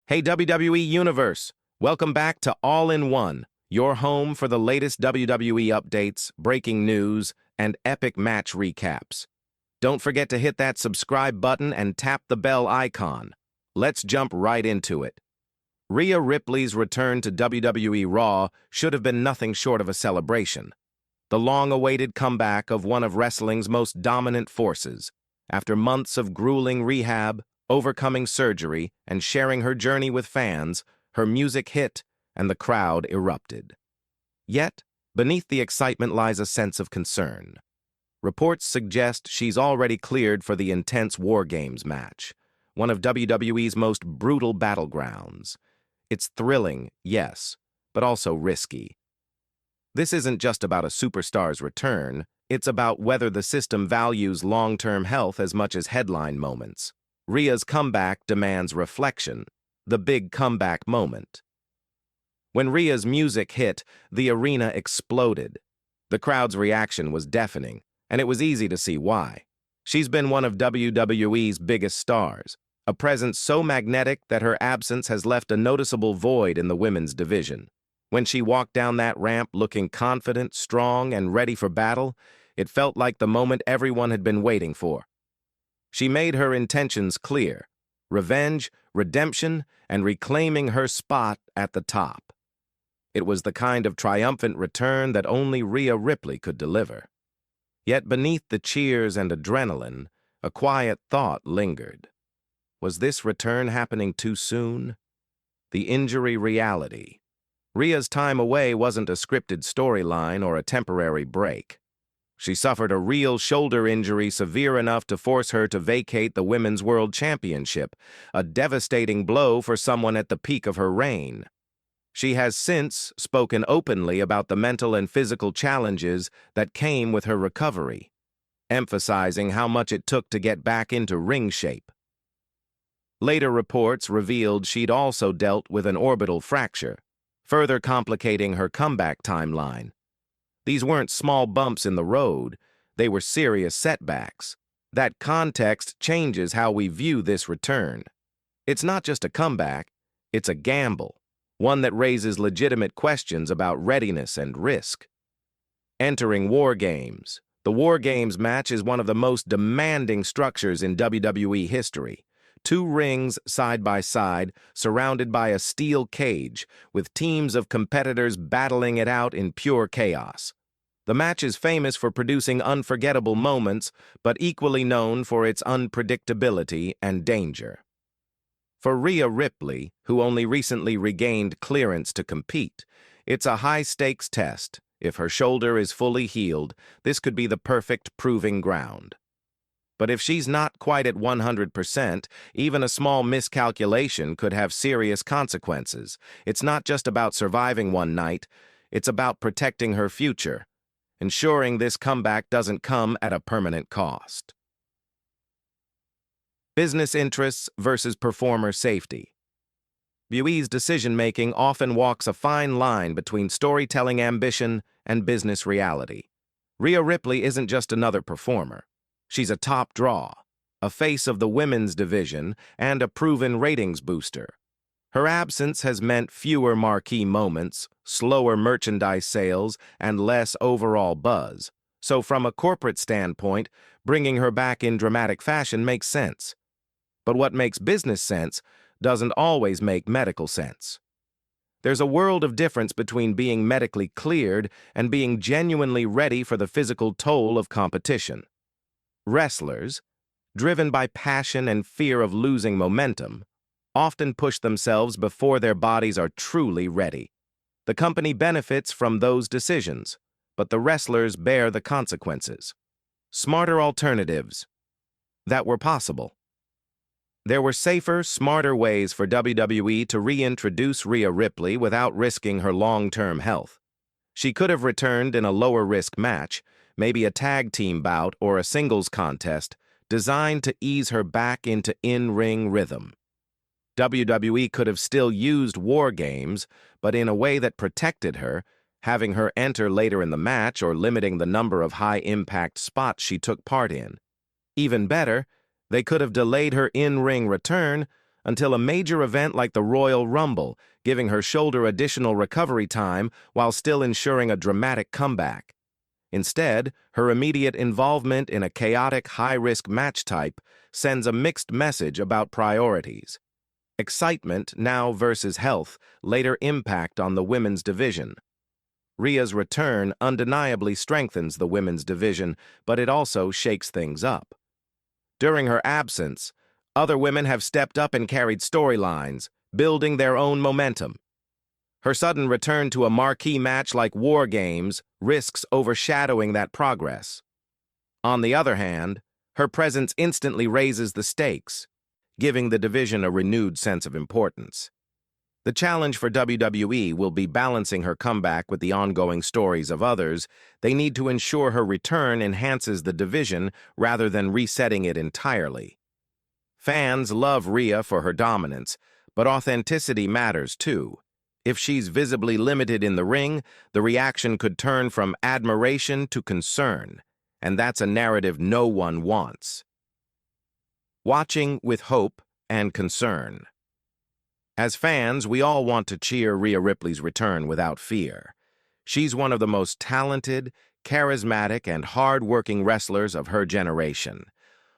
Hey WWE Universe, welcome back to All-in-One, your home for the latest WWE updates, breaking news, and epic match recaps. Don't forget to hit that subscribe button and tap the bell icon. Let's jump right into it. Rhea Ripley's return to WWE Raw should have been nothing short of a celebration. The long-awaited comeback of one of wrestling's most dominant forces. After months of grueling rehab, overcoming surgery, and sharing her journey with fans, her music hit, and the crowd erupted. Yet, beneath the excitement lies a sense of concern. Reports suggest she's already cleared for the intense War Games match, one of WWE's most brutal battlegrounds. It's thrilling, yes, but also risky. This isn't just about a superstar's return, it's about whether the system values long-term health as much as headline moments. Rhea's comeback demands reflection, the big comeback moment. When Rhea's music hit, the arena exploded. The crowd's reaction was deafening, and it was easy to see why. She's been one of WWE's biggest stars, a presence so magnetic that her absence has left a noticeable void in the women's division. When she walked down that ramp looking confident, strong, and ready for battle, it felt like the moment everyone had been waiting for. She made her intentions clear: revenge, redemption, and reclaiming her spot at the top. It was the kind of triumphant return that only Rhea Ripley could deliver. Yet beneath the cheers and adrenaline, a quiet thought lingered. Was this return happening too soon? The injury reality. Rhea's time away wasn't a scripted storyline or a temporary break. She suffered a real shoulder injury severe enough to force her to vacate the Women's World Championship, a devastating blow for someone at the peak of her reign. She has since spoken openly about the mental and physical challenges that came with her recovery, emphasizing how much it took to get back into ring shape. Later reports revealed she'd also dealt with an orbital fracture, further complicating her comeback timeline. These weren't small bumps in the road, they were serious setbacks. That context changes how we view this return. It's not just a comeback, it's a gamble, one that raises legitimate questions about readiness and risk. Entering War Games. The War Games match is one of the most demanding structures in WWE history. 2 rings side by side, surrounded by a steel cage, with teams of competitors battling it out in pure chaos. The match is famous for producing unforgettable moments, but equally known for its unpredictability and danger. For Rhea Ripley, who only recently regained clearance to compete, it's a high-stakes test. If her shoulder is fully healed, this could be the perfect proving ground. But if she's not quite at 100%, even a small miscalculation could have serious consequences. It's not just about surviving one night, it's about protecting her future, ensuring this comeback doesn't come at a permanent cost. Business interests versus performer safety. WWE's decision-making often walks a fine line between storytelling ambition and business reality. Rhea Ripley isn't just another performer. She's a top draw, a face of the women's division, and a proven ratings booster. Her absence has meant fewer marquee moments, slower merchandise sales, and less overall buzz. So from a corporate standpoint, bringing her back in dramatic fashion makes sense. But what makes business sense doesn't always make medical sense. There's a world of difference between being medically cleared and being genuinely ready for the physical toll of competition. Wrestlers, driven by passion and fear of losing momentum, often push themselves before their bodies are truly ready. The company benefits from those decisions, but the wrestlers bear the consequences. Smarter alternatives that were possible. There were safer, smarter ways for WWE to reintroduce Rhea Ripley without risking her long-term health. She could have returned in a lower-risk match, maybe a tag team bout or a singles contest, designed to ease her back into in-ring rhythm. WWE could have still used War Games, but in a way that protected her, having her enter later in the match or limiting the number of high-impact spots she took part in. Even better, they could have delayed her in-ring return until a major event like the Royal Rumble, giving her shoulder additional recovery time while still ensuring a dramatic comeback. Instead, her immediate involvement in a chaotic, high-risk match type sends a mixed message about priorities. Excitement now versus health later impact on the women's division. Rhea's return undeniably strengthens the women's division, but it also shakes things up. During her absence, other women have stepped up and carried storylines, building their own momentum. Her sudden return to a marquee match like War Games risks overshadowing that progress. On the other hand, her presence instantly raises the stakes, giving the division a renewed sense of importance. The challenge for WWE will be balancing her comeback with the ongoing stories of others. They need to ensure her return enhances the division rather than resetting it entirely. Fans love Rhea for her dominance, but authenticity matters too. If she's visibly limited in the ring, the reaction could turn from admiration to concern, and that's a narrative no one wants. Watching with hope and concern. As fans, we all want to cheer Rhea Ripley's return without fear. She's one of the most talented, charismatic, and hard-working wrestlers of her generation.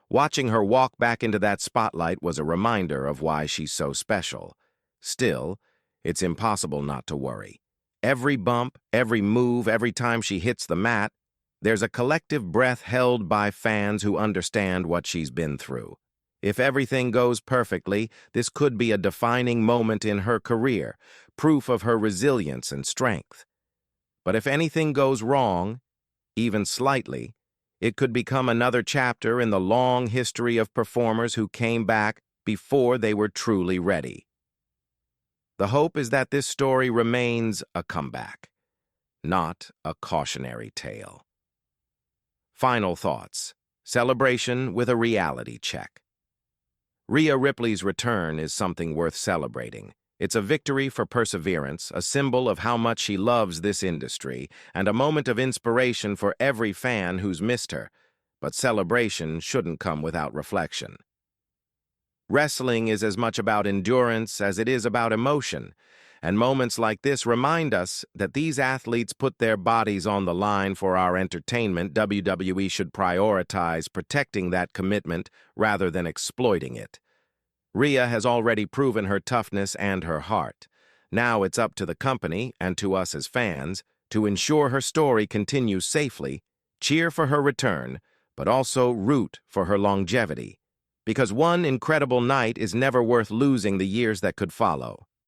Watching her walk back into that spotlight was a reminder of why she's so special. Still, it's impossible not to worry. Every bump, every move, every time she hits the mat, there's a collective breath held by fans who understand what she's been through. If everything goes perfectly, this could be a defining moment in her career, proof of her resilience and strength. But if anything goes wrong, even slightly, it could become another chapter in the long history of performers who came back before they were truly ready. The hope is that this story remains a comeback, not a cautionary tale. Final thoughts. Celebration with a reality check. Rhea Ripley's return is something worth celebrating. It's a victory for perseverance, a symbol of how much she loves this industry, and a moment of inspiration for every fan who's missed her. But celebration shouldn't come without reflection. Wrestling is as much about endurance as it is about emotion, and moments like this remind us that these athletes put their bodies on the line for our entertainment. WWE should prioritize protecting that commitment rather than exploiting it. Rhea has already proven her toughness and her heart. Now it's up to the company and to us as fans to ensure her story continues safely, cheer for her return, but also root for her longevity. Because one incredible night is never worth losing the years that could follow.